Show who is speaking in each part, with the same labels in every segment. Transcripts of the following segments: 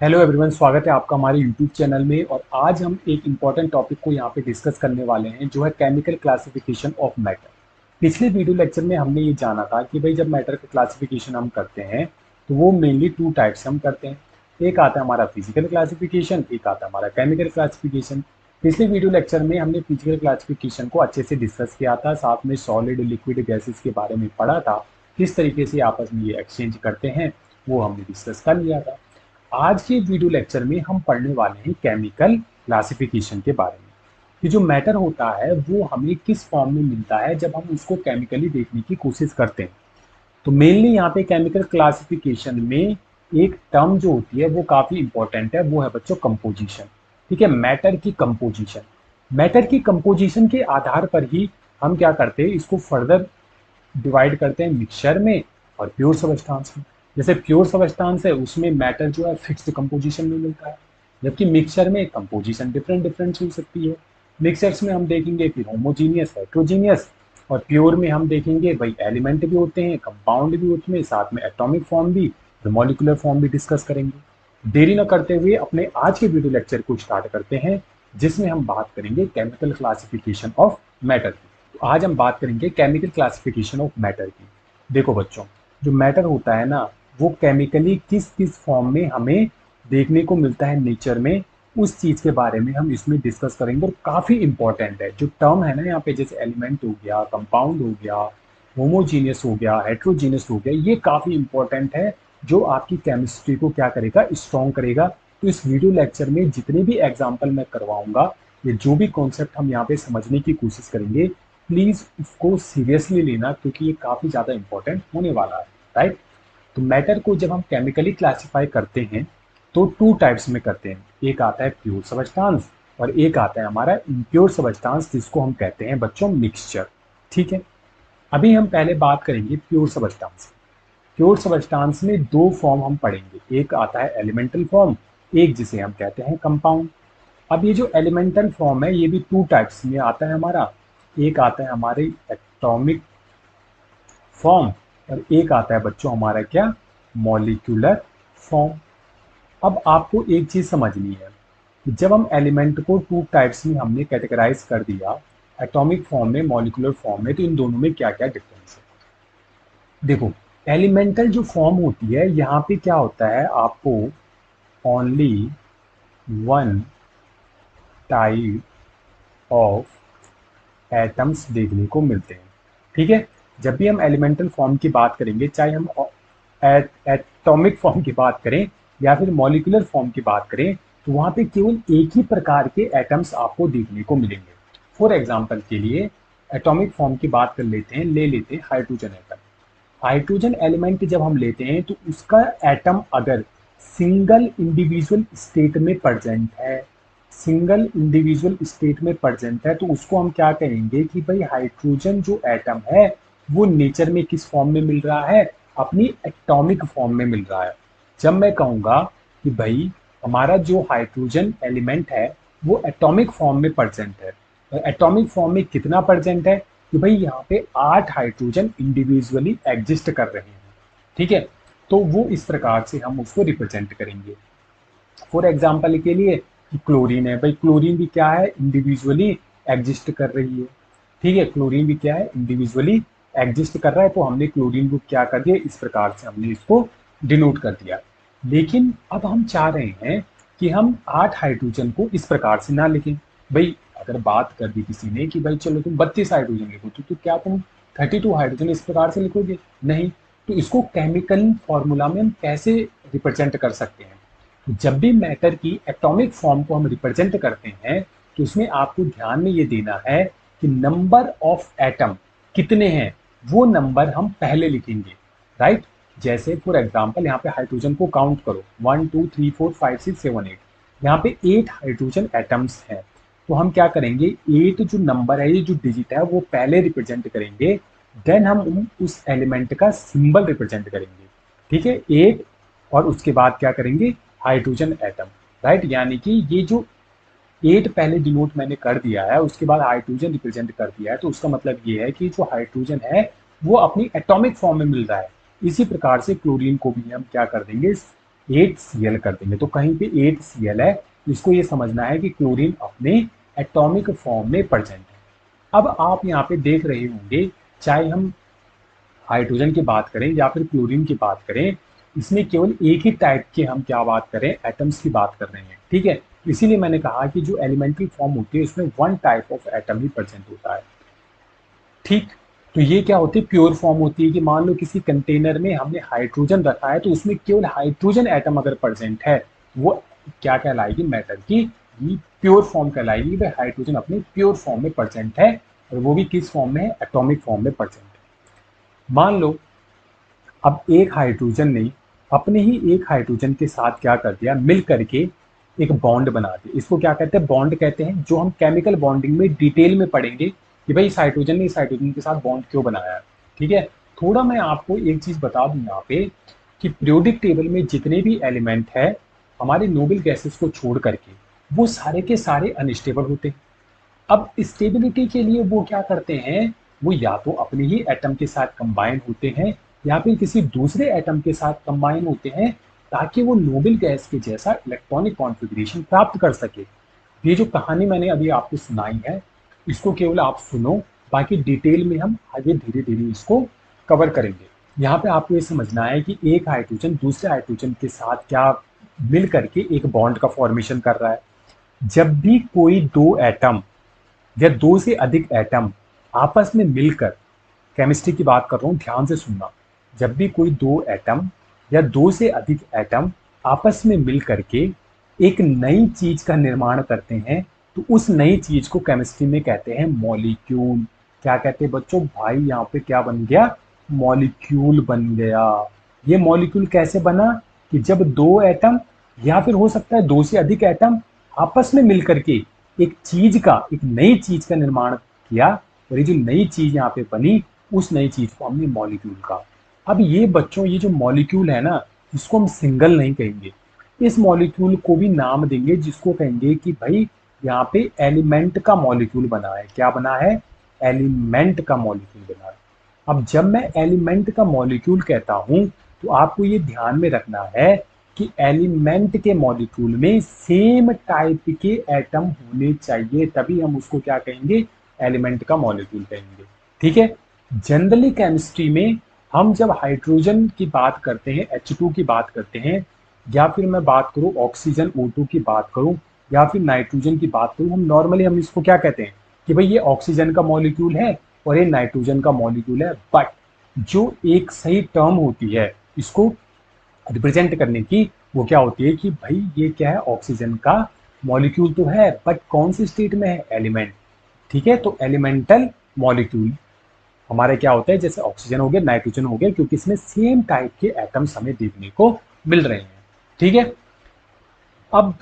Speaker 1: Hello everyone, स्वागत है आपका हमारे यूट्यूब चैनल में। और आज हम एक इम्पॉर्टेंट टॉपिक को यहाँ पे डिस्कस करने वाले हैं, जो है केमिकल क्लासिफिकेशन ऑफ मैटर। पिछले वीडियो लेक्चर में हमने ये जाना था कि भाई जब मैटर का क्लासिफिकेशन हम करते हैं तो वो मेनली टू टाइप्स हम करते हैं। एक आता है हमारा फिजिकल क्लासिफिकेशन, एक आता है हमारा केमिकल क्लासिफिकेशन। पिछले वीडियो लेक्चर में हमने फिजिकल क्लासिफिकेशन को अच्छे से डिस्कस किया था, साथ में सॉलिड लिक्विड गैसेस के बारे में पढ़ा था, किस तरीके से आपस में ये एक्सचेंज करते हैं वो हमने डिस्कस कर लिया था। आज के वीडियो लेक्चर में हम पढ़ने वाले हैं केमिकल क्लासिफिकेशन के बारे में कि जो मैटर होता है वो हमें किस फॉर्म में मिलता है जब हम उसको केमिकली देखने की कोशिश करते हैं। तो मेनली यहाँ पे केमिकल क्लासिफिकेशन में एक टर्म जो होती है वो काफ़ी इंपॉर्टेंट है, वो है बच्चों कंपोजिशन। ठीक है, मैटर की कंपोजिशन। मैटर की कंपोजिशन के आधार पर ही हम क्या करते हैं, इसको फर्दर डिवाइड करते हैं मिक्सचर में और प्योर सबस्टांस में। जैसे प्योर सबस्टांस है उसमें मैटर जो है फिक्स्ड कंपोजिशन में मिलता है, जबकि मिक्सचर में कंपोजिशन डिफरेंट डिफरेंट हो सकती है। मिक्सचर्स में हम देखेंगे फिर होमोजीनियस, हेट्रोजीनियस। और प्योर में हम देखेंगे भाई एलिमेंट भी होते हैं, कंपाउंड भी होते हैं, साथ में एटॉमिक फॉर्म भी, तो मॉलिकुलर फॉर्म भी डिस्कस करेंगे। देरी न करते हुए अपने आज के वीडियो लेक्चर को स्टार्ट करते हैं, जिसमें हम बात करेंगे केमिकल क्लासिफिकेशन ऑफ मैटर की। तो आज हम बात करेंगे केमिकल क्लासिफिकेशन ऑफ मैटर की। देखो बच्चों, जो मैटर होता है ना, वो केमिकली किस किस फॉर्म में हमें देखने को मिलता है नेचर में, उस चीज के बारे में हम इसमें डिस्कस करेंगे। और काफी इंपॉर्टेंट है जो टर्म है ना यहाँ पे, जैसे एलिमेंट हो गया, कंपाउंड हो गया, होमोजीनियस हो गया, हेट्रोजीनियस हो गया, ये काफी इंपॉर्टेंट है, जो आपकी केमिस्ट्री को क्या करेगा, स्ट्रॉन्ग करेगा। तो इस वीडियो लेक्चर में जितने भी एग्जाम्पल मैं करवाऊंगा, ये जो भी कॉन्सेप्ट हम यहाँ पे समझने की कोशिश करेंगे, प्लीज उसको सीरियसली लेना, क्योंकि ये काफी ज्यादा इंपॉर्टेंट होने वाला है। राइट। तो मैटर को जब हम केमिकली क्लासिफाई करते हैं तो टू टाइप्स में करते हैं। एक आता है प्योर सबस्टांस और एक आता है हमारा इम्प्योर सबस्टांस, जिसको हम कहते हैं बच्चों मिक्सचर। ठीक है, अभी हम पहले बात करेंगे प्योर सबस्टांस। प्योर सबस्टांस में दो फॉर्म हम पढ़ेंगे, एक आता है एलिमेंटल फॉर्म, एक जिसे हम कहते हैं कंपाउंड। अब ये जो एलिमेंटल फॉर्म है ये भी टू टाइप्स में आता है हमारा। एक आता है हमारे एटॉमिक फॉर्म और एक आता है बच्चों हमारा क्या, मॉलिक्यूलर फॉर्म। अब आपको एक चीज समझनी है कि जब हम एलिमेंट को टू टाइप्स में हमने कैटेगराइज कर दिया, एटॉमिक फॉर्म में, मॉलिक्यूलर फॉर्म में, तो इन दोनों में क्या क्या डिफरेंस है। देखो, एलिमेंटल जो फॉर्म होती है यहाँ पे क्या होता है, आपको only one type of atoms देखने को मिलते हैं। ठीक है, जब भी हम एलिमेंटल फॉर्म की बात करेंगे, चाहे हम एटॉमिक फॉर्म की बात करें या फिर मॉलिक्यूलर फॉर्म की बात करें, तो वहां पे केवल एक ही प्रकार के एटम्स आपको देखने को मिलेंगे। फॉर एग्जाम्पल के लिए एटॉमिक फॉर्म की बात कर लेते हैं, ले लेते हैं हाइड्रोजन एटम। हाइड्रोजन एलिमेंट जब हम लेते हैं तो उसका एटम अगर सिंगल इंडिविजुअल स्टेट में प्रेजेंट है, सिंगल इंडिविजुअल स्टेट में प्रेजेंट है, तो उसको हम क्या कहेंगे कि भाई हाइड्रोजन जो एटम है वो नेचर में किस फॉर्म में मिल रहा है, अपनी एटॉमिक फॉर्म में मिल रहा है। जब मैं कहूंगा कि भाई हमारा जो हाइड्रोजन एलिमेंट है वो एटॉमिक फॉर्म में प्रेजेंट है, और एटॉमिक फॉर्म में कितना प्रेजेंट है, कि भाई यहाँ पे 8 हाइड्रोजन इंडिविजुअली एग्जिस्ट कर रहे हैं। ठीक है, तो वो इस प्रकार से हम उसको रिप्रेजेंट करेंगे। फॉर एग्जाम्पल के लिए कि क्लोरीन है, भाई क्लोरीन भी क्या है, इंडिविजुअली एग्जिस्ट कर रही है। ठीक है, क्लोरीन भी क्या है, इंडिविजुअली एग्जिस्ट कर रहा है, तो हमने क्लोरीन को क्या कर दिया, इस प्रकार से हमने इसको डिनोट कर दिया। लेकिन अब हम चाह रहे हैं कि हम 8 हाइड्रोजन को इस प्रकार से ना लिखें। भाई अगर बात कर दी किसी ने कि भाई चलो तुम 32 हाइड्रोजन लिखो, तो क्या तुम 32 हाइड्रोजन इस प्रकार से लिखोगे? नहीं। तो इसको केमिकल फॉर्मूला में हम कैसे रिप्रेजेंट कर सकते हैं? जब भी मैटर की एटॉमिक फॉर्म को हम रिप्रेजेंट करते हैं, तो उसमें आपको ध्यान में ये देना है कि नंबर ऑफ एटम कितने हैं, वो नंबर हम पहले लिखेंगे। राइट। जैसे फॉर एग्जांपल यहाँ पे हाइड्रोजन को काउंट करो, 1 2 3 4 5 6 7 8, यहाँ पे 8 हाइड्रोजन एटम्स हैं। तो हम क्या करेंगे, 8 जो नंबर है, ये जो डिजिट है, वो पहले रिप्रेजेंट करेंगे, देन हम उस एलिमेंट का सिंबल रिप्रेजेंट करेंगे। ठीक है, 8, और उसके बाद क्या करेंगे, हाइड्रोजन एटम। राइट, यानी कि ये जो 8 पहले डिनोट मैंने कर दिया है, उसके बाद हाइड्रोजन रिप्रेजेंट कर दिया है, तो उसका मतलब ये है कि जो हाइड्रोजन है वो अपनी एटॉमिक फॉर्म में मिल रहा है। इसी प्रकार से क्लोरीन को भी हम क्या कर देंगे, 8Cl कर देंगे। तो कहीं पे 8Cl है, इसको ये समझना है कि क्लोरीन अपने एटॉमिक फॉर्म में प्रेजेंट है। अब आप यहाँ पे देख रहे होंगे, चाहे हम हाइड्रोजन की बात करें या फिर क्लोरीन की बात करें, इसमें केवल एक ही टाइप के हम क्या बात करें, एटम्स की बात कर रहे हैं। ठीक है, इसीलिए मैंने कहा कि जो एलिमेंट्री फॉर्म होती है उसमें one type of atom he present होता है। ठीक, तो ये क्या होती है, प्योर फॉर्म होती है कि मान लो किसी कंटेनर में हमने हाइड्रोजन रखा है, तो उसमें केवल हाइड्रोजन एटम अगर प्रेजेंट है, वो क्या कहलाएगी, मैटर की प्योर फॉर्म कहलाएगी। भाई हाइड्रोजन अपने प्योर फॉर्म में प्रेजेंट है, और वो भी किस फॉर्म में है, एटॉमिक फॉर्म में प्रेजेंट है। मान लो अब एक हाइड्रोजन ने अपने ही एक हाइड्रोजन के साथ क्या कर दिया, मिल करके एक बॉन्ड बना दिया। इसको क्या कहते हैं, बॉन्ड कहते हैं, जो हम केमिकल बॉन्डिंग में डिटेल में पढ़ेंगे कि भाई इस हाइड्रोजन ने इस हाइड्रोजन के साथ बॉन्ड क्यों बनाया है। ठीक है, थोड़ा मैं आपको एक चीज बता दूं यहाँ पे कि पीरियोडिक टेबल में जितने भी एलिमेंट है हमारे नोबल गैसेस को छोड़ करके, वो सारे के सारे अनस्टेबल होते हैं। अब स्टेबिलिटी के लिए वो क्या करते हैं, वो या तो अपने ही एटम के साथ कंबाइन होते हैं या फिर किसी दूसरे एटम के साथ कंबाइन होते हैं, ताकि वो नोबल गैस के जैसा इलेक्ट्रॉनिक कॉन्फ़िगरेशन प्राप्त कर सके। ये जो कहानी मैंने अभी आपको सुनाई है, इसको केवल आप सुनो, बाकी डिटेल में हम आगे धीरे धीरे इसको कवर करेंगे। यहाँ पे आपको ये समझना है कि एक हाइड्रोजन दूसरे हाइड्रोजन के साथ क्या मिल करके एक बॉन्ड का फॉर्मेशन कर रहा है। जब भी कोई दो एटम या दो से अधिक एटम आपस में मिलकर, केमिस्ट्री की बात कर रहा हूं, ध्यान से सुनना, जब भी कोई दो एटम या दो से अधिक एटम आपस में मिल करके एक नई चीज का निर्माण करते हैं, तो उस नई चीज को केमिस्ट्री में कहते हैं मॉलिक्यूल। क्या कहते हैं बच्चों, भाई यहाँ पे क्या बन गया, मॉलिक्यूल बन गया। ये मॉलिक्यूल कैसे बना, कि जब दो एटम या फिर हो सकता है दो से अधिक एटम आपस में मिलकर के एक चीज का, एक नई चीज का निर्माण किया, और ये जो नई चीज यहाँ पे बनी, उस नई चीज को हमने मॉलिक्यूल कहा। अब ये बच्चों, ये जो मॉलिक्यूल है ना, इसको हम सिंगल नहीं कहेंगे, इस मॉलिक्यूल को भी नाम देंगे, जिसको कहेंगे कि भाई यहाँ पे एलिमेंट का मॉलिक्यूल बना है। क्या बना है, एलिमेंट का मॉलिक्यूल बना है। अब जब मैं एलिमेंट का मॉलिक्यूल कहता हूं, तो आपको ये ध्यान में रखना है कि एलिमेंट के मॉलिक्यूल में सेम टाइप के एटम होने चाहिए, तभी हम उसको क्या कहेंगे, एलिमेंट का मॉलिक्यूल कहेंगे। ठीक है, जनरली केमिस्ट्री में हम जब हाइड्रोजन की बात करते हैं, H2 की बात करते हैं, या फिर मैं बात करूं ऑक्सीजन O2 की बात करूं, या फिर नाइट्रोजन की बात करूं, हम नॉर्मली हम इसको क्या कहते हैं कि भाई ये ऑक्सीजन का मॉलिक्यूल है और ये नाइट्रोजन का मॉलिक्यूल है। बट जो एक सही टर्म होती है इसको रिप्रेजेंट करने की, वो क्या होती है कि भाई ये क्या है, ऑक्सीजन का मॉलिक्यूल तो है, बट कौन सी स्टेट में है, एलिमेंट। ठीक है, तो एलिमेंटल मॉलिक्यूल हमारे क्या होता है, जैसे ऑक्सीजन हो गया, नाइट्रोजन हो गया, क्योंकि इसमें सेम टाइप के एटम्स हमें देखने को मिल रहे हैं। ठीक है, अब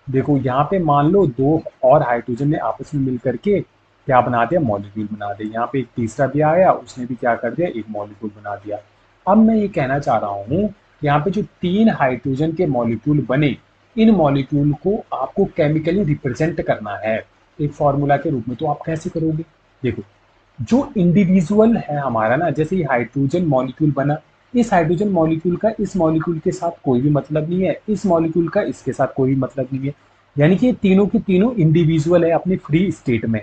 Speaker 1: देखो यहाँ पे मान लो दो और हाइड्रोजन ने आपस में मिल करके क्या बना दिया, मॉलिक्यूल बना दिया। यहाँ पे एक तीसरा भी आया, उसने भी क्या कर दिया, एक मॉलिक्यूल बना दिया। अब मैं ये कहना चाह रहा हूँ कि यहाँ पे जो तीन हाइड्रोजन के मॉलिक्यूल बने, इन मॉलिक्यूल को आपको केमिकली रिप्रेजेंट करना है एक फॉर्मूला के रूप में। तो आप कैसे करोगे, देखो जो इंडिविजुअल है हमारा ना, जैसे ये हाइड्रोजन मॉलिक्यूल बना, इस हाइड्रोजन मॉलिक्यूल का इस मॉलिक्यूल के साथ कोई भी मतलब नहीं है, इस मॉलिक्यूल का इसके साथ कोई मतलब नहीं है, यानी कि ये तीनों की तीनों इंडिविजुअल है, अपनी फ्री स्टेट में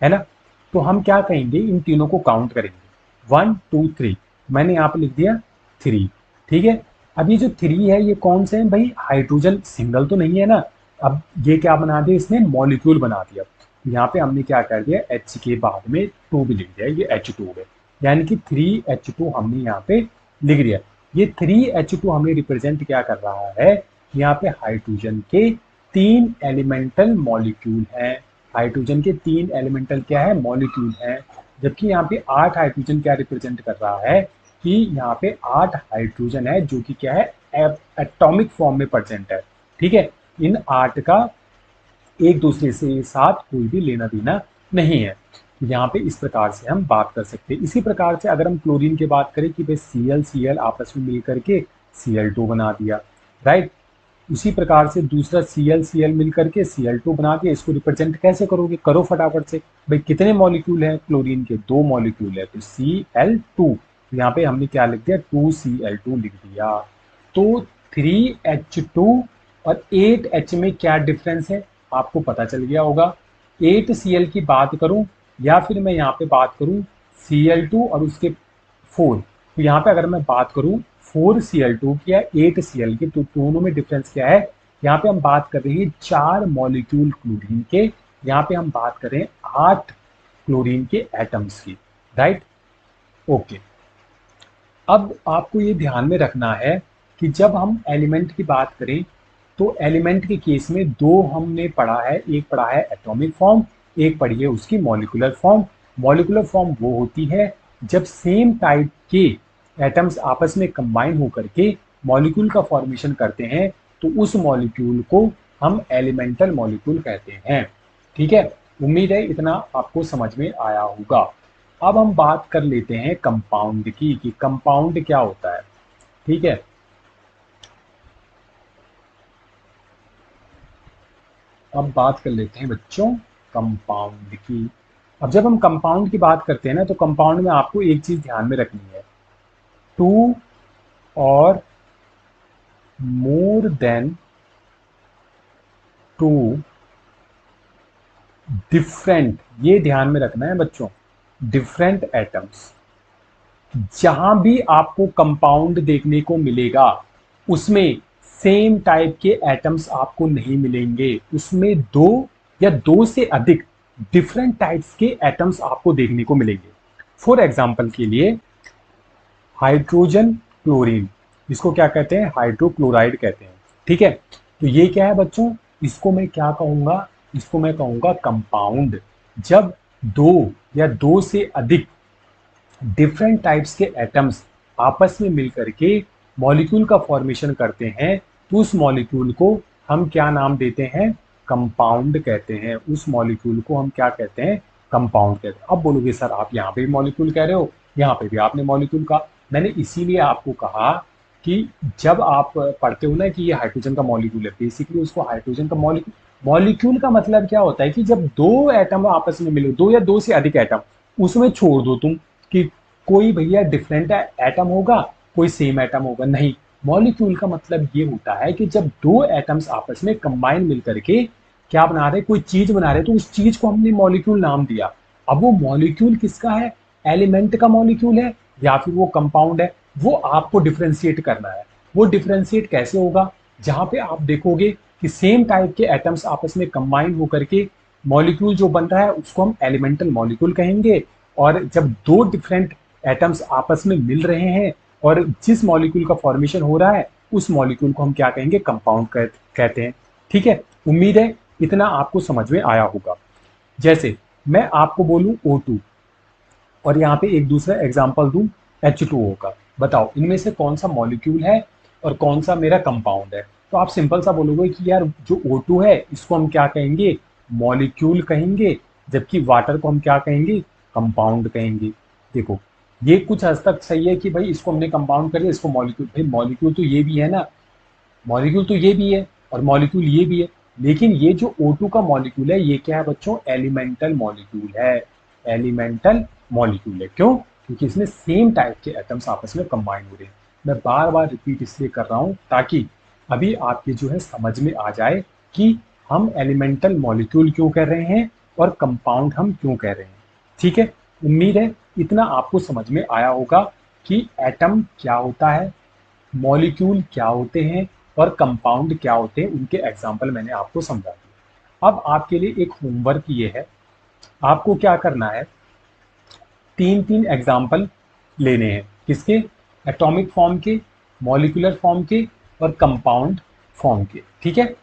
Speaker 1: है ना। तो हम क्या कहेंगे, इन तीनों को काउंट करेंगे, 1 2 3, मैंने यहाँ पे लिख दिया 3। ठीक है, अब ये जो 3 है ये कौन से हैं भाई, हाइड्रोजन सिंगल तो नहीं है ना। अब ये क्या बना दिया, इसने मॉलिक्यूल बना दिया। यहाँ पे हमने क्या कर दिया, H के बाद में 2 भी लिख दिया, ये H2 है, यानी कि 3H2 हमने यहाँ पे लिख दिया। ये 3H2 हमें रिप्रेजेंट क्या कर रहा है, यहाँ पे हाइड्रोजन के 3 एलिमेंटल मॉलिक्यूल हैं। हाइड्रोजन के 3 एलिमेंटल क्या है, मॉलिक्यूल हैं। जबकि यहाँ पे 8 हाइड्रोजन क्या रिप्रेजेंट कर रहा है, कि यहाँ पे 8 हाइड्रोजन है, जो कि क्या है, एटॉमिक फॉर्म में प्रेजेंट है। ठीक है, इन 8 का एक दूसरे से साथ कोई भी लेना देना नहीं है। यहाँ पे इस प्रकार से हम बात कर सकते हैं। इसी प्रकार से अगर हम क्लोरीन की बात करें कि भाई Cl आपस में मिल करके Cl2 बना दिया, राइट। उसी प्रकार से दूसरा Cl मिल करके Cl2 बना दिया। इसको रिप्रेजेंट कैसे करोगे, करो फटाफट से। भाई कितने मॉलिक्यूल हैं क्लोरीन के, 2 मॉलिक्यूल है, तो Cl2, यहाँ पे हमने क्या लिख दिया, 2Cl2 लिख दिया। तो 3H2 और 8H में क्या डिफरेंस है आपको पता चल गया होगा। 8Cl की बात करूं या फिर मैं यहाँ पे बात करूं Cl2 और उसके 4, तो यहाँ पे अगर मैं बात करूं 4Cl2 की या 8Cl की, तो दोनों में डिफरेंस क्या है। यहाँ पे हम बात कर रहे हैं 4 मॉलिक्यूल क्लोरीन के, यहाँ पे हम बात कर रहे हैं 8 क्लोरीन के एटम्स की, राइट। ओके, अब आपको ये ध्यान में रखना है कि जब हम एलिमेंट की बात करें तो एलिमेंट के केस में दो हमने पढ़ा है, एक पढ़ा है एटॉमिक फॉर्म, एक पढ़ी है उसकी मॉलिक्यूलर फॉर्म। मॉलिक्यूलर फॉर्म वो होती है जब सेम टाइप के एटम्स आपस में कंबाइन होकर के मॉलिक्यूल का फॉर्मेशन करते हैं, तो उस मॉलिक्यूल को हम एलिमेंटल मॉलिक्यूल कहते हैं। ठीक है, उम्मीद है इतना आपको समझ में आया होगा। अब हम बात कर लेते हैं कंपाउंड की, कि कंपाउंड क्या होता है। ठीक है, अब बात कर लेते हैं बच्चों कंपाउंड की। अब जब हम कंपाउंड की बात करते हैं ना, तो कंपाउंड में आपको एक चीज ध्यान में रखनी है, 2 और मोर देन 2 डिफरेंट, ये ध्यान में रखना है बच्चों, डिफरेंट एटम्स। जहां भी आपको कंपाउंड देखने को मिलेगा उसमें सेम टाइप के एटम्स आपको नहीं मिलेंगे, उसमें दो या दो से अधिक डिफरेंट टाइप्स के एटम्स आपको देखने को मिलेंगे। फॉर एग्जाम्पल के लिए हाइड्रोजन क्लोरीन, इसको क्या कहते हैं, हाइड्रोक्लोराइड कहते हैं। ठीक है, तो ये क्या है बच्चों, इसको मैं क्या कहूंगा, इसको मैं कहूंगा कंपाउंड। जब दो या दो से अधिक डिफरेंट टाइप्स के एटम्स आपस में मिलकर के मॉलिक्यूल का फॉर्मेशन करते हैं, तो उस मॉलिक्यूल को हम क्या नाम देते हैं, कंपाउंड कहते हैं। उस मॉलिक्यूल को हम क्या कहते हैं, कंपाउंड कहते हैं। अब बोलोगे सर आप यहाँ पे भी मॉलिक्यूल कह रहे हो, यहाँ पे भी आपने मॉलिक्यूल कहा। मैंने इसीलिए आपको कहा कि जब आप पढ़ते हो ना कि ये हाइड्रोजन का मॉलिक्यूल है, बेसिकली उसको हाइड्रोजन का मॉलिक्यूल, मॉलिक्यूल का मतलब क्या होता है कि जब दो एटम आपस में मिले, दो या दो से अधिक एटम, उसमें छोड़ दो तुम कि कोई भैया डिफरेंट एटम होगा, कोई सेम एटम होगा, नहीं। मॉलिक्यूल का मतलब ये होता है कि जब दो एटम्स आपस में कंबाइन मिलकर के क्या बना रहे, कोई चीज बना रहे, तो उस चीज को हमने मॉलिक्यूल नाम दिया। अब वो मॉलिक्यूल किसका है, एलिमेंट का मॉलिक्यूल है या फिर वो कंपाउंड है, वो आपको डिफ्रेंशिएट करना है। वो डिफ्रेंशिएट कैसे होगा, जहां पे आप देखोगे कि सेम टाइप के एटम्स आपस में कंबाइन होकर के मॉलिक्यूल जो बन रहा है उसको हम एलिमेंटल मॉलिक्यूल कहेंगे। और जब दो डिफरेंट एटम्स आपस में मिल रहे हैं और जिस मॉलिक्यूल का फॉर्मेशन हो रहा है उस मॉलिक्यूल को हम क्या कहेंगे, कंपाउंड कहते हैं। ठीक है, उम्मीद है इतना आपको समझ में आया होगा। जैसे मैं आपको बोलूं O2 और यहाँ पे एक दूसरा एग्जांपल दूं H2O का, बताओ इनमें से कौन सा मॉलिक्यूल है और कौन सा मेरा कंपाउंड है। तो आप सिंपल सा बोलोगे कि यार जो O2 है इसको हम क्या कहेंगे, मॉलिक्यूल कहेंगे, जबकि वाटर को हम क्या कहेंगे, कंपाउंड कहेंगे। देखो ये कुछ हद तक सही है कि भाई इसको हमने कंपाउंड कर दिया, इसको मॉलिक्यूल, भाई मॉलिक्यूल तो ये भी है ना, मॉलिक्यूल तो ये भी है और मॉलिक्यूल ये भी है, लेकिन ये जो O2 का मॉलिक्यूल है ये क्या है बच्चों, एलिमेंटल मॉलिक्यूल है। एलिमेंटल मॉलिक्यूल है, क्यों, क्योंकि इसमें सेम टाइप के एटम्स आपस में कंबाइन हो रहे हैं। मैं बार बार रिपीट इसलिए कर रहा हूं ताकि अभी आपके जो है समझ में आ जाए कि हम एलिमेंटल मॉलिक्यूल क्यों कह रहे हैं और कंपाउंड हम क्यों कह रहे हैं। ठीक है, उम्मीद है इतना आपको समझ में आया होगा कि एटम क्या होता है, मॉलिक्यूल क्या होते हैं और कंपाउंड क्या होते हैं, उनके एग्जाम्पल मैंने आपको समझा दिए। अब आपके लिए एक होमवर्क ये है, आपको क्या करना है, तीन तीन एग्जाम्पल लेने हैं, किसके, एटॉमिक फॉर्म के, मॉलिक्यूलर फॉर्म के और कंपाउंड फॉर्म के। ठीक है,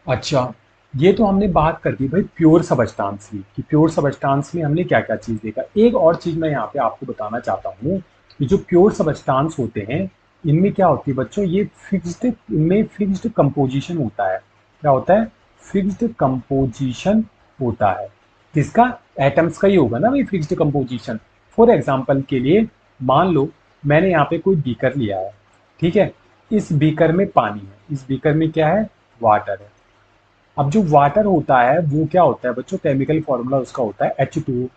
Speaker 1: अच्छा ये तो हमने बात कर दी भाई प्योर सबस्टांस की, कि प्योर सबस्टांस में हमने क्या क्या चीज़ देखा। एक और चीज़ मैं यहाँ पे आपको बताना चाहता हूँ कि जो प्योर सबस्टांस होते हैं इनमें क्या होती है बच्चों, ये फिक्स्ड, इनमें फिक्स्ड कंपोजिशन होता है। क्या होता है, फिक्स्ड कंपोजिशन होता है। किसका, एटम्स का ही होगा ना भाई फिक्स्ड कंपोजिशन। फॉर एग्जाम्पल के लिए मान लो मैंने यहाँ पे कोई बीकर लिया है, ठीक है, इस बीकर में पानी है, इस बीकर में क्या है, वाटर है। अब जो वाटर होता है वो क्या होता है बच्चों, केमिकल फॉर्मूला उसका होता है H2O,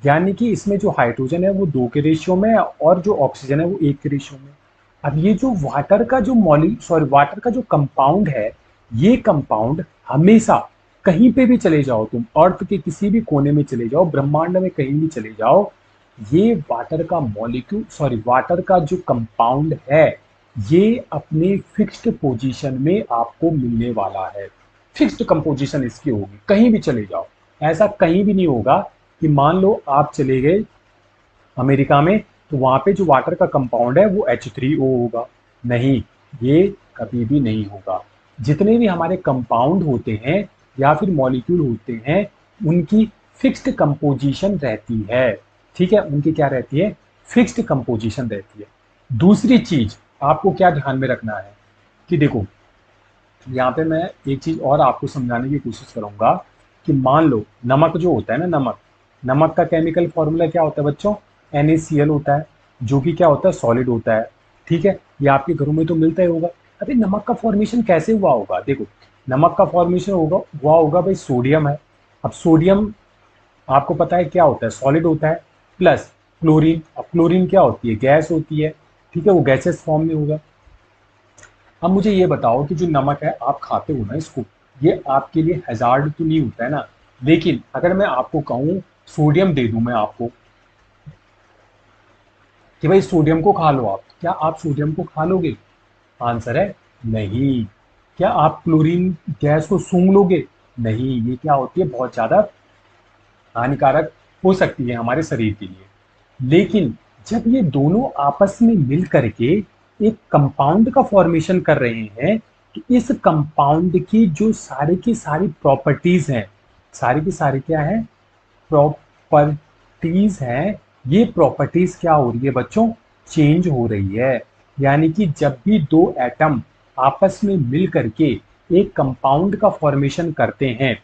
Speaker 1: यानी कि इसमें जो हाइड्रोजन है वो 2 के रेशियो में है और जो ऑक्सीजन है वो 1 के रेशियो में। अब ये जो वाटर का जो वाटर का जो कंपाउंड है, ये कंपाउंड हमेशा कहीं पे भी चले जाओ, तुम अर्थ के किसी भी कोने में चले जाओ, ब्रह्मांड में कहीं भी चले जाओ, ये वाटर का वाटर का जो कंपाउंड है, ये अपने फिक्स्ड पोजीशन में आपको मिलने वाला है। फिक्स्ड कंपोजिशन इसकी होगी, कहीं भी चले जाओ। ऐसा कहीं भी नहीं होगा कि मान लो आप चले गए अमेरिका में, तो वहां पे जो वाटर का कंपाउंड है वो H3O होगा। नहीं, ये कभी भी नहीं होगा। जितने भी हमारे कंपाउंड होते हैं या फिर मॉलिक्यूल होते हैं, उनकी फिक्स्ड कंपोजिशन रहती है। ठीक है, उनकी क्या रहती है? फिक्स्ड कंपोजिशन रहती है। दूसरी चीज आपको क्या ध्यान में रखना है कि देखो, यहाँ पे मैं एक चीज और आपको समझाने की कोशिश करूंगा कि मान लो नमक जो होता है ना, नमक, नमक का केमिकल फॉर्मूला क्या होता है बच्चों? NaCl होता है, जो कि क्या होता है? सॉलिड होता है। ठीक है, ये आपके घरों में तो मिलता ही होगा। अभी नमक का फॉर्मेशन कैसे हुआ होगा? देखो, नमक का फॉर्मेशन हुआ होगा भाई, सोडियम है। अब सोडियम आपको पता है क्या होता है? सॉलिड होता है, प्लस क्लोरीन। अब क्लोरीन क्या होती है? गैस होती है। ठीक है, वो गैसेस फॉर्म में होगा। अब मुझे ये बताओ कि जो नमक है आप खाते हो ना इसको, ये आपके लिए हैजार्ड तो नहीं होता है ना? लेकिन अगर मैं आपको कहूँ, सोडियम दे दूं मैं आपको कि भाई सोडियम को खा लो आप, क्या आप सोडियम को खा लोगे? आंसर है नहीं। क्या आप क्लोरीन गैस को सूंघ लोगे? नहीं, ये क्या होती है? बहुत ज्यादा हानिकारक हो सकती है हमारे शरीर के लिए। लेकिन जब ये दोनों आपस में मिल करके एक कंपाउंड का फॉर्मेशन कर रहे हैं, तो इस कंपाउंड की जो सारी की सारी प्रॉपर्टीज हैं, सारी की सारी क्या है? प्रॉपर्टीज हैं। ये प्रॉपर्टीज क्या हो रही है बच्चों? चेंज हो रही है। यानी कि जब भी दो एटम आपस में मिल करके एक कंपाउंड का फॉर्मेशन करते हैं,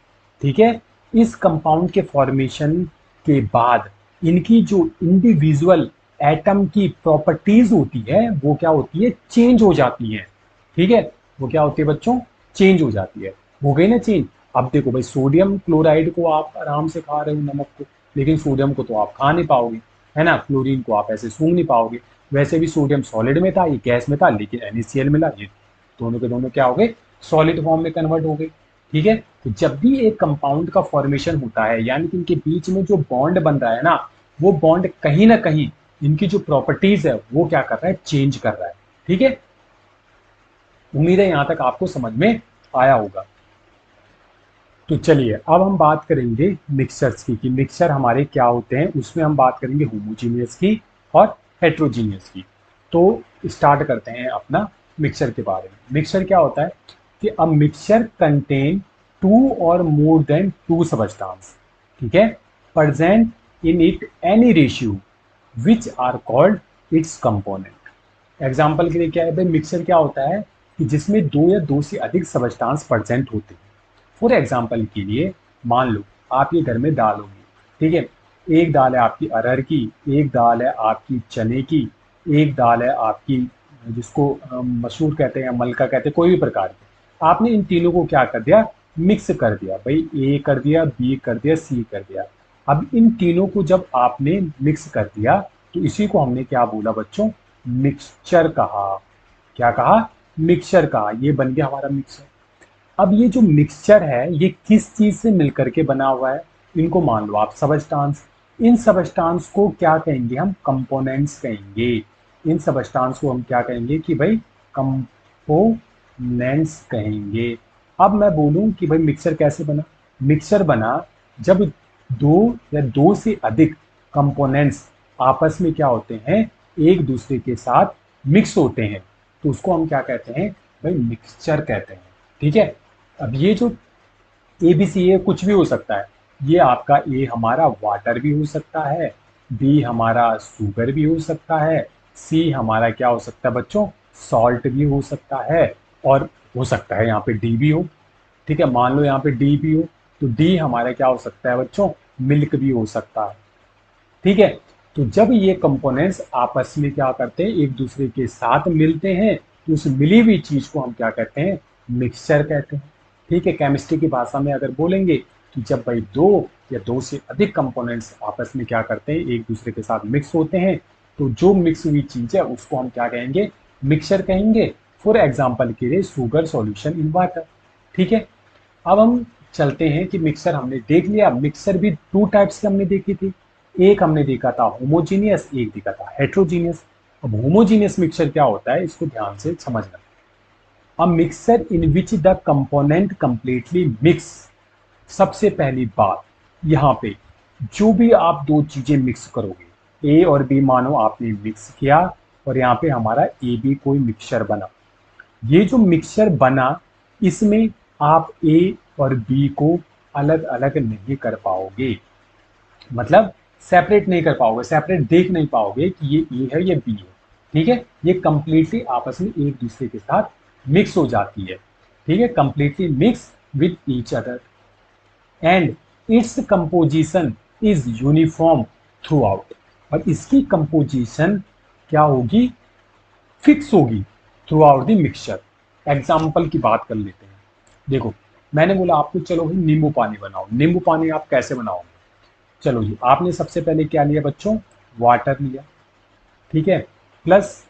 Speaker 1: ठीक है, इस कंपाउंड के फॉर्मेशन के बाद इनकी जो इंडिविजुअल एटम की प्रॉपर्टीज होती है, वो क्या होती है? चेंज हो जाती है। ठीक है, वो क्या होती है बच्चों? चेंज हो जाती है। हो गई ना चेंज? अब देखो भाई, सोडियम क्लोराइड को आप आराम से खा रहे हो, नमक को, लेकिन सोडियम को तो आप खा नहीं पाओगे, है ना? क्लोरीन को आप ऐसे सूंघ नहीं पाओगे। वैसे भी सोडियम सॉलिड में था, ये गैस में था, लेकिन NaCl मिला, ये दोनों के दोनों क्या हो गए? सॉलिड फॉर्म में कन्वर्ट हो गए। ठीक है, तो जब भी एक कंपाउंड का फॉर्मेशन होता है, यानी कि इनके बीच में जो बॉन्ड बन रहा है ना, वो बॉन्ड कहीं ना कहीं इनकी जो प्रॉपर्टीज है वो क्या कर रहा है? चेंज कर रहा है। ठीक है, उम्मीद है यहां तक आपको समझ में आया होगा। तो चलिए अब हम बात करेंगे मिक्सचर्स की, कि मिक्सचर हमारे क्या होते हैं। उसमें हम बात करेंगे होमोजीनियस की और हेट्रोजीनियस की। तो स्टार्ट करते हैं अपना मिक्सचर के बारे में। मिक्सचर क्या होता है कि अ मिक्सचर कंटेन टू और मोर देन टू सबस्टांस, ठीक है, present in it any ratio which are called its component. Example के लिए क्या है भाई? मिक्सचर क्या होता है कि जिसमें दो या दो से अधिक सबस्टांस प्रेजेंट होते हैं। फॉर एग्जाम्पल के लिए मान लो आप ये घर में दाल होगी, ठीक है, एक दाल है आपकी अरहर की, एक दाल है आपकी चने की, एक दाल है आपकी जिसको मसूर कहते हैं या मलका कहते हैं, कोई भी प्रकार की। आपने इन तीनों को क्या कर दिया? मिक्स कर दिया भाई। ए कर दिया, बी कर दिया, सी कर दिया। अब इन तीनों को जब आपने मिक्स कर दिया, तो इसी को हमने क्या बोला बच्चों? मिक्सचर कहा। क्या कहा? मिक्सचर कहा। ये बन गया हमारा मिक्सचर। अब ये जो मिक्सचर है, ये किस चीज से मिलकर के बना हुआ है? इनको मान लो आप सबस्टांस। इन सबस्टांस को क्या कहेंगे हम? कंपोनेंट्स कहेंगे। इन सबस्टांस को हम क्या कहेंगे कि भाई कंपोनेंट्स कहेंगे। अब मैं बोलूं कि भाई मिक्सचर कैसे बना? मिक्सचर बना जब दो या दो से अधिक कंपोनेंट्स आपस में क्या होते हैं? एक दूसरे के साथ मिक्स होते हैं, तो उसको हम क्या कहते हैं? भाई मिक्सचर कहते हैं। ठीक है, अब ये जो ABC है, कुछ भी हो सकता है। ये आपका ए हमारा वाटर भी हो सकता है, बी हमारा शुगर भी हो सकता है, सी हमारा क्या हो सकता है बच्चों? सॉल्ट भी हो सकता है, और हो सकता है यहाँ पे डी भी हो। ठीक है, मान लो यहाँ पे डी भी हो, तो डी हमारा क्या हो सकता है बच्चों? मिल्क भी हो सकता है। ठीक है, तो जब ये कंपोनेंट्स आपस में क्या करते हैं? एक दूसरे के साथ मिलते हैं, तो उस मिली हुई चीज को हम क्या कहते हैं? मिक्सचर कहते हैं। ठीक है, केमिस्ट्री की भाषा में अगर बोलेंगे कि जब भाई दो या दो से अधिक कंपोनेंट्स आपस में क्या करते हैं? एक दूसरे के साथ मिक्स होते हैं, तो जो मिक्स हुई चीज है उसको हम क्या कहेंगे? मिक्सचर कहेंगे फॉर एग्जाम्पल के लिए शुगर सॉल्यूशन इन वाटर। ठीक है, अब हम चलते हैं कि मिक्सर हमने देख लिया। मिक्सर भी टू टाइप्स के हमने देखी थी, एक हमने देखा था होमोजीनियस, एक देखा था हेट्रोजीनियस। अब होमोजीनियस मिक्सचर क्या होता है इसको ध्यान से समझना। A mixer in which the component completely mix. सबसे पहली बात यहाँ पे, जो भी आप दो चीजें मिक्स करोगे, ए और बी मानो आपने मिक्स किया और यहाँ पे हमारा ए बी कोई मिक्सचर बना। ये जो मिक्सचर बना इसमें आप ए और बी को अलग अलग नहीं कर पाओगे, मतलब सेपरेट नहीं कर पाओगे, सेपरेट देख नहीं पाओगे कि ये ए है ये बी है। ठीक है, ये कंप्लीटली आपस में एक दूसरे के साथ मिक्स हो जाती है। ठीक है, completely mix with each other and its composition is uniform through out. और इसकी कंपोजिशन क्या होगी, फिक्स होगी through out the mixture. Example की बात कर लेते हैं। देखो, मैंने बोला आपको चलो भाई नींबू पानी बनाओ। नींबू पानी आप कैसे बनाओगे? चलो जी, आपने सबसे पहले क्या लिया बच्चों, वाटर लिया। ठीक है, प्लस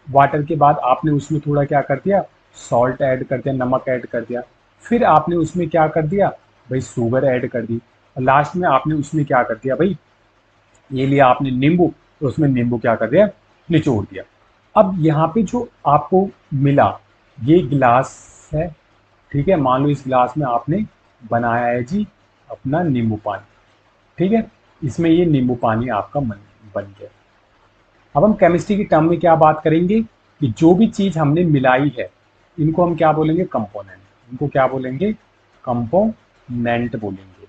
Speaker 1: वाटर के बाद आपने उसमें थोड़ा क्या कर दिया, सॉल्ट ऐड कर दिया, नमक ऐड कर दिया। फिर आपने उसमें क्या कर दिया भाई, शुगर ऐड कर दी। और लास्ट में आपने उसमें क्या कर दिया भाई, ये लिया आपने नींबू, तो उसमें नींबू क्या कर दिया, निचोड़ दिया। अब यहाँ पे जो आपको मिला, ये गिलास है। ठीक है, मान लो इस गिलास में आपने बनाया है जी अपना नींबू पानी। ठीक है, इसमें ये नींबू पानी आपका बन गया। अब हम केमिस्ट्री की टर्म में क्या बात करेंगे कि जो भी चीज हमने मिलाई है इनको हम क्या बोलेंगे, कंपोनेंट। इनको क्या बोलेंगे, कंपोनेंट बोलेंगे,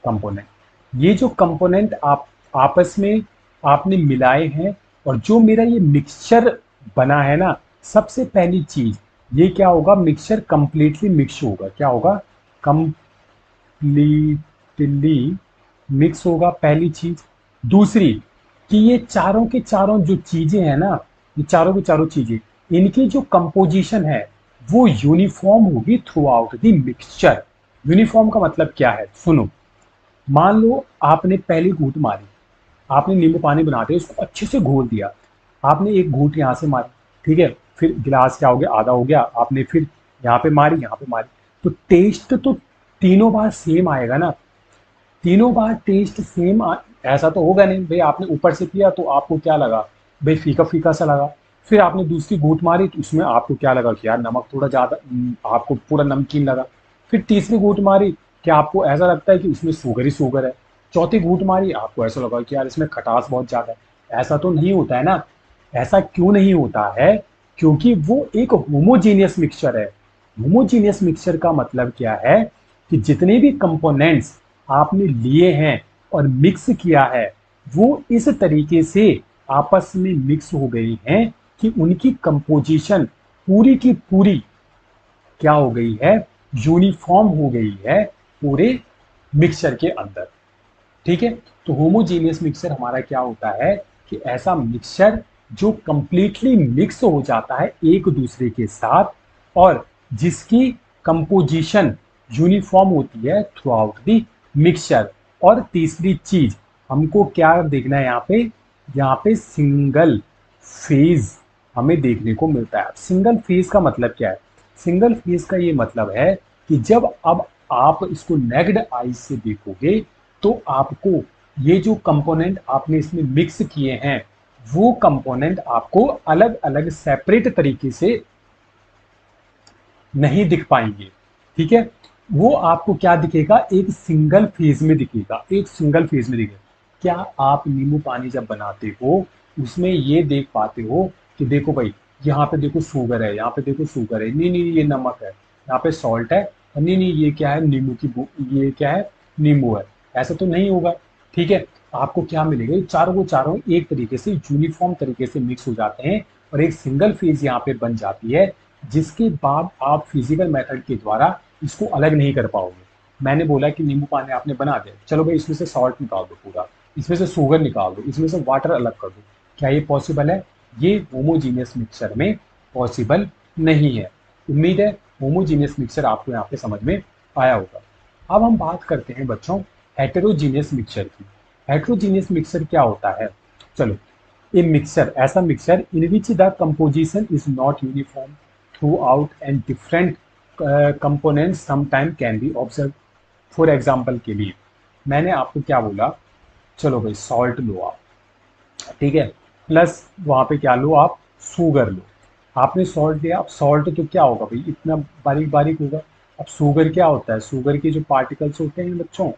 Speaker 1: कंपोनेंट। ये जो कंपोनेंट आप आपस में आपने मिलाए हैं और जो मेरा ये मिक्सचर बना है ना, सबसे पहली चीज ये क्या होगा, मिक्सचर कंप्लीटली मिक्स होगा। क्या होगा, कंप्लीटली मिक्स होगा, पहली चीज। दूसरी कि ये चारों के चारों जो चीजें हैं ना, ये चारों की चारों चीजें, इनकी जो कंपोजिशन है वो यूनिफॉर्म होगी through out the mixture. Uniform का मतलब क्या है, सुनो। मान लो आपने पहली घूंट मारी, आपने नींबू पानी बनाते उसको अच्छे से घोल दिया। आपने एक घूंट यहाँ से मारी, ठीक है, फिर गिलास क्या हो गया, आधा हो गया। आपने फिर यहाँ पे मारी, यहाँ पे मारी, तो टेस्ट तो तीनों बार सेम आएगा ना। तीनों बार टेस्ट सेम ऐसा तो होगा नहीं भाई। आपने ऊपर से किया तो आपको क्या लगा भाई, फीका फीका सा लगा। फिर आपने दूसरी घूंट मारी तो उसमें आपको क्या लगा कि यार नमक थोड़ा ज़्यादा, आपको पूरा नमकीन लगा। फिर तीसरी घूंट मारी, क्या आपको ऐसा लगता है कि उसमें शुगर ही शुगर है। चौथी घूंट मारी, आपको ऐसा लगा कि यार इसमें खटास बहुत ज़्यादा है। ऐसा तो नहीं होता है ना। ऐसा क्यों नहीं होता है, क्योंकि वो एक होमोजीनियस मिक्सचर है। होमोजीनियस मिक्सचर का मतलब क्या है कि जितने भी कंपोनेंट्स आपने लिए हैं और मिक्स किया है वो इस तरीके से आपस में मिक्स हो गई हैं कि उनकी कंपोजिशन पूरी की पूरी क्या हो गई है, यूनिफॉर्म हो गई है पूरे मिक्सचर के अंदर। ठीक है, तो होमोजीनियस मिक्सचर हमारा क्या होता है कि ऐसा मिक्सचर जो कंप्लीटली मिक्स हो जाता है एक दूसरे के साथ और जिसकी कंपोजिशन यूनिफॉर्म होती है थ्रू आउट दी मिक्सचर। और तीसरी चीज हमको क्या देखना है यहाँ पे सिंगल फेज हमें देखने को मिलता है। सिंगल फेज का मतलब क्या है, सिंगल फेज का ये मतलब है कि जब अब आप इसको नेक्ड आई से देखोगे तो आपको ये जो कंपोनेंट आपने इसमें मिक्स किए हैं वो कंपोनेंट आपको अलग अलग सेपरेट तरीके से नहीं दिख पाएंगे। ठीक है, वो आपको क्या दिखेगा, एक सिंगल फेज में दिखेगा, एक सिंगल फेज में दिखेगा। क्या आप नींबू पानी जब बनाते हो उसमें ये देख पाते हो कि देखो भाई यहाँ पे देखो शुगर है, यहाँ पे देखो शुगर है, नहीं नहीं ये नमक है, यहाँ पे सॉल्ट है, और नहीं नहीं ये क्या है, नींबू की ये क्या है, नींबू है। ऐसा तो नहीं होगा। ठीक है, आपको क्या मिलेगा, ये चारों को चारों एक तरीके से यूनिफॉर्म तरीके से मिक्स हो जाते हैं और एक सिंगल फेज यहाँ पे बन जाती है, जिसके बाद आप फिजिकल मेथड के द्वारा इसको अलग नहीं कर पाओगे। मैंने बोला कि नींबू पानी आपने बना दिया, चलो भाई इसमें से सॉल्ट निकाल दो पूरा, इसमें से शुगर निकाल दो, इसमें से वाटर अलग कर दो। क्या ये पॉसिबल है? ये होमोजीनियस मिक्सचर में पॉसिबल नहीं है। उम्मीद है होमोजीनियस मिक्सचर आपको यहाँ पे समझ में आया होगा। अब हम बात करते हैं बच्चों हेटेरोजीनियस मिक्सचर की। हेटेरोजीनियस मिक्सचर क्या होता है, चलो ए मिक्सचर, ऐसा mixture in which the composition is not uniform through out and different components sometime can be observe. For example के लिए मैंने आपको क्या बोला, चलो भाई सॉल्ट लो आप, ठीक है, प्लस वहाँ पे क्या लो आप, शुगर लो। आपने सॉल्ट लिया, अब सॉल्ट तो क्या होगा भाई, इतना बारीक बारीक होगा। अब शुगर क्या होता है, शुगर के जो पार्टिकल्स होते हैं बच्चों,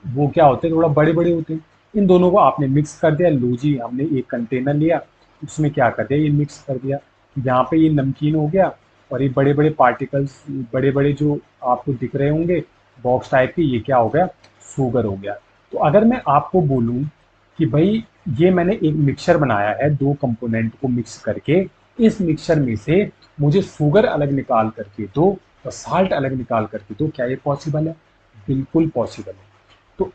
Speaker 1: वो क्या होते हैं, थोड़ा बड़े बड़े होते हैं। इन दोनों को आपने मिक्स कर दिया, लो जी हमने एक कंटेनर लिया, उसमें क्या कर दिया, ये मिक्स कर दिया। यहाँ पे ये नमकीन हो गया, और ये बड़े बड़े पार्टिकल्स, बड़े बड़े जो आपको दिख रहे होंगे बॉक्स टाइप के, ये क्या हो गया, शुगर हो गया। तो अगर मैं आपको बोलूँ कि भाई ये मैंने एक मिक्सचर बनाया है दो कंपोनेंट को मिक्स करके, इस मिक्सचर में से मुझे शुगर अलग निकाल करके दो और साल्ट अलग निकाल करके दो, क्या ये पॉसिबल है? बिल्कुल पॉसिबल है। तो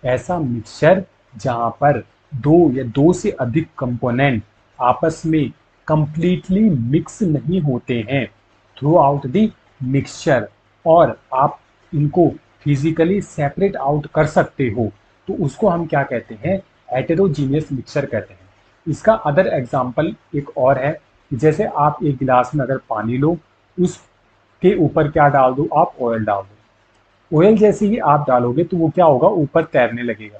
Speaker 1: ऐसा मिक्सचर जहां पर दो या दो से अधिक कंपोनेंट आपस में कंप्लीटली मिक्स नहीं होते हैं थ्रू आउट द मिक्सचर, और आप इनको फिजिकली सेपरेट आउट कर सकते हो, तो उसको हम क्या कहते हैं, हेटेरोजीनियस मिक्सचर कहते हैं। इसका अदर एग्जाम्पल एक और है कि जैसे आप एक गिलास में अगर पानी लो, उसके ऊपर क्या डाल दो, आप ऑयल डाल दो। ऑयल जैसे ही आप डालोगे तो वो क्या होगा, ऊपर तैरने लगेगा।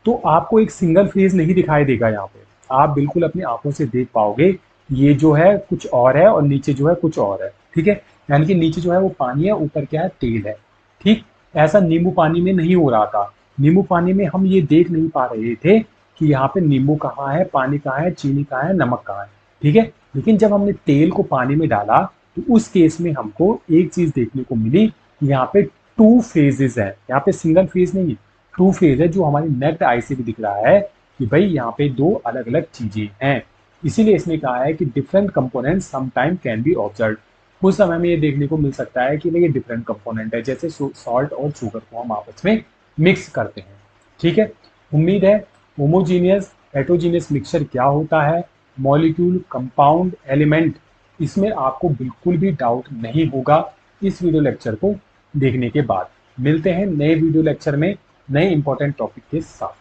Speaker 1: तो आपको एक सिंगल फेज नहीं दिखाई देगा यहाँ पे, आप बिल्कुल अपनी आंखों से देख पाओगे ये जो है कुछ और है और नीचे जो है कुछ और है, ठीक है। यानी कि नीचे जो है वो पानी है, ऊपर क्या है, तेल है, ठीक। ऐसा नींबू पानी में नहीं हो रहा था। नींबू पानी में हम ये देख नहीं पा रहे थे कि यहाँ पे नींबू कहाँ है, पानी कहाँ है, चीनी कहाँ है, नमक कहाँ है, ठीक है। लेकिन जब हमने तेल को पानी में डाला तो उस केस में हमको एक चीज देखने को मिली कि यहाँ पे टू फेजेस है, यहाँ पे सिंगल फेज नहीं है, टू फेज है, जो हमारी नेक्ड आई से भी दिख रहा है कि भाई यहाँ पे दो अलग अलग चीजें हैं। इसीलिए इसने कहा है कि different component sometime can be observe. कुछ समय में ये देखने को मिल सकता है कि भाई ये डिफरेंट कंपोनेंट है, जैसे सॉल्ट और शुगर को हम आपस में मिक्स करते हैं, ठीक है। उम्मीद है होमोजीनियस हेटरोजीनियस मिक्सचर क्या होता है, मॉलिक्यूल, कंपाउंड, एलिमेंट, इसमें आपको बिल्कुल भी डाउट नहीं होगा इस वीडियो लेक्चर को देखने के बाद। मिलते हैं नए वीडियो लेक्चर में नए इंपॉर्टेंट टॉपिक के साथ।